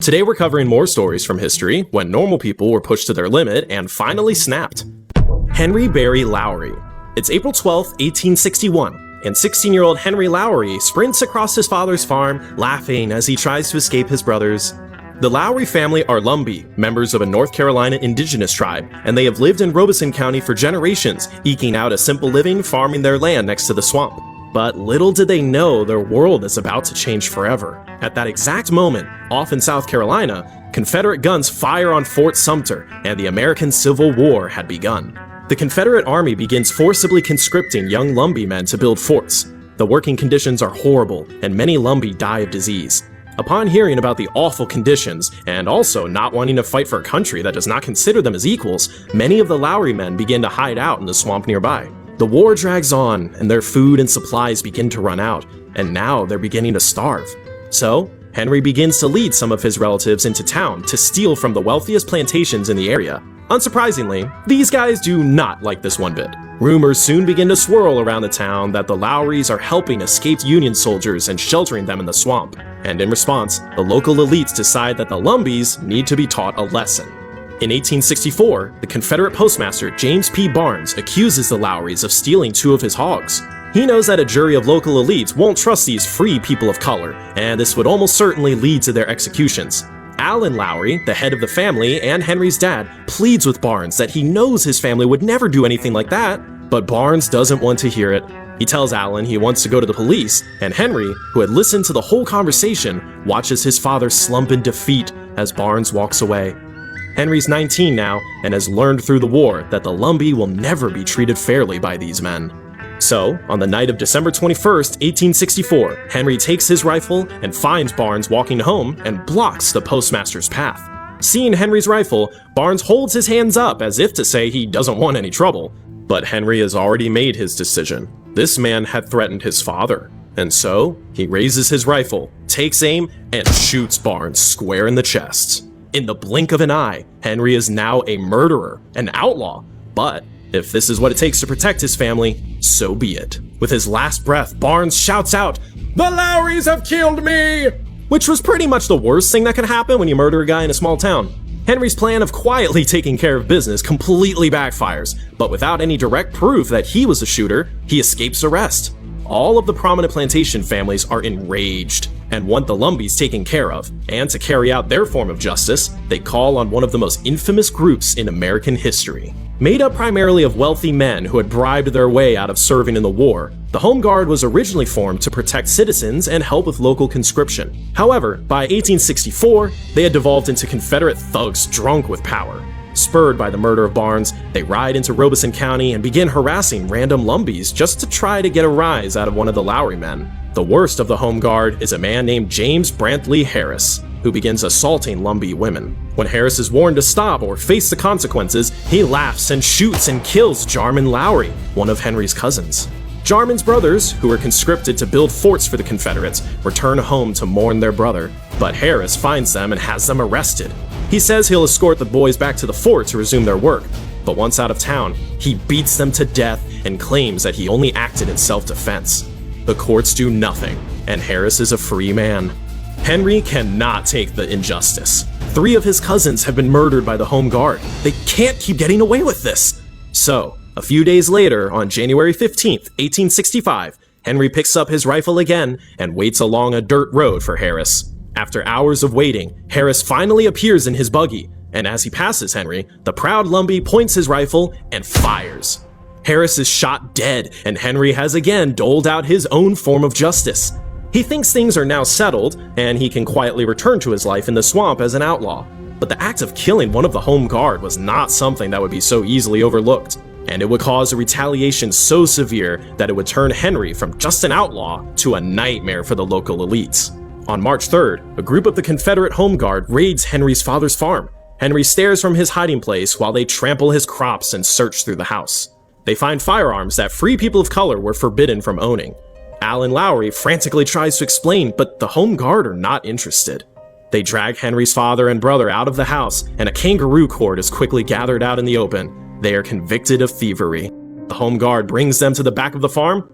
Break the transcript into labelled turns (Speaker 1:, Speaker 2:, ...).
Speaker 1: Today we're covering more stories from history when normal people were pushed to their limit and finally snapped. Henry Barry Lowry. It's April 12, 1861, and 16-year-old Henry Lowry sprints across his father's farm, laughing as he tries to escape his brothers. The Lowry family are Lumbee, members of a North Carolina indigenous tribe, and they have lived in Robeson County for generations, eking out a simple living farming their land next to the swamp. But little did they know their world is about to change forever. At that exact moment, off in South Carolina, Confederate guns fire on Fort Sumter, and the American Civil War had begun. The Confederate Army begins forcibly conscripting young Lumbee men to build forts. The working conditions are horrible, and many Lumbee die of disease. Upon hearing about the awful conditions, and also not wanting to fight for a country that does not consider them as equals, many of the Lowry men begin to hide out in the swamp nearby. The war drags on, and their food and supplies begin to run out, and now they're beginning to starve. So, Henry begins to lead some of his relatives into town to steal from the wealthiest plantations in the area. Unsurprisingly, these guys do not like this one bit. Rumors soon begin to swirl around the town that the Lowrys are helping escaped Union soldiers and sheltering them in the swamp. And in response, the local elites decide that the Lumbees need to be taught a lesson. In 1864, the Confederate postmaster James P. Barnes accuses the Lowrys of stealing 2 of his hogs. He knows that a jury of local elites won't trust these free people of color, and this would almost certainly lead to their executions. Allen Lowry, the head of the family and Henry's dad, pleads with Barnes that he knows his family would never do anything like that, but Barnes doesn't want to hear it. He tells Allen he wants to go to the police, and Henry, who had listened to the whole conversation, watches his father slump in defeat as Barnes walks away. Henry's 19 now and has learned through the war that the Lumbee will never be treated fairly by these men. So, on the night of December 21st, 1864, Henry takes his rifle and finds Barnes walking home and blocks the postmaster's path. Seeing Henry's rifle, Barnes holds his hands up as if to say he doesn't want any trouble. But Henry has already made his decision. This man had threatened his father, and so he raises his rifle, takes aim, and shoots Barnes square in the chest. In the blink of an eye, Henry is now a murderer, an outlaw, but if this is what it takes to protect his family, so be it. With his last breath, Barnes shouts out, "The Lowrys have killed me!" Which was pretty much the worst thing that could happen when you murder a guy in a small town. Henry's plan of quietly taking care of business completely backfires, but without any direct proof that he was the shooter, he escapes arrest. All of the prominent plantation families are enraged and want the Lumbees taken care of, and to carry out their form of justice, they call on one of the most infamous groups in American history. Made up primarily of wealthy men who had bribed their way out of serving in the war, the Home Guard was originally formed to protect citizens and help with local conscription. However, by 1864, they had devolved into Confederate thugs drunk with power. Spurred by the murder of Barnes, they ride into Robeson County and begin harassing random Lumbees just to try to get a rise out of one of the Lowry men. The worst of the Home Guard is a man named James Brantley Harris, who begins assaulting Lumbee women. When Harris is warned to stop or face the consequences, he laughs and shoots and kills Jarman Lowry, one of Henry's cousins. Jarman's brothers, who were conscripted to build forts for the Confederates, return home to mourn their brother, but Harris finds them and has them arrested. He says he'll escort the boys back to the fort to resume their work, but once out of town, he beats them to death and claims that he only acted in self-defense. The courts do nothing, and Harris is a free man. Henry cannot take the injustice. 3 of his cousins have been murdered by the Home Guard. They can't keep getting away with this. So, a few days later, on January 15th, 1865, Henry picks up his rifle again and waits along a dirt road for Harris. After hours of waiting, Harris finally appears in his buggy, and as he passes Henry, the proud Lumbee points his rifle and fires. Harris is shot dead, and Henry has again doled out his own form of justice. He thinks things are now settled, and he can quietly return to his life in the swamp as an outlaw. But the act of killing one of the Home Guard was not something that would be so easily overlooked, and it would cause a retaliation so severe that it would turn Henry from just an outlaw to a nightmare for the local elites. On March 3rd, a group of the Confederate Home Guard raids Henry's father's farm. Henry stares from his hiding place while they trample his crops and search through the house. They find firearms that free people of color were forbidden from owning. Allen Lowry frantically tries to explain, but the Home Guard are not interested. They drag Henry's father and brother out of the house, and a kangaroo court is quickly gathered out in the open. They are convicted of thievery. The Home Guard brings them to the back of the farm